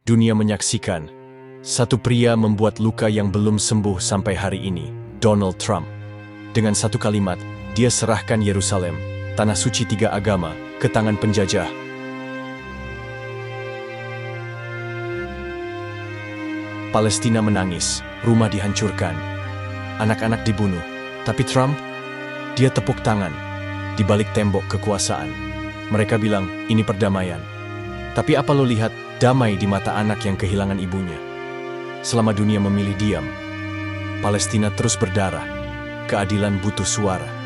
Dunia menyaksikan satu pria membuat luka yang belum sembuh sampai hari ini, Donald Trump. Dengan satu kalimat, dia serahkan Yerusalem, tanah suci tiga agama, ke tangan penjajah. Palestina menangis, rumah dihancurkan, anak-anak dibunuh. Tapi Trump, dia tepuk tangan di balik tembok kekuasaan. Mereka bilang, ini perdamaian. Tapi apa lo lihat damai di mata anak yang kehilangan ibunya? Selama dunia memilih diam, Palestina terus berdarah. Keadilan butuh suara.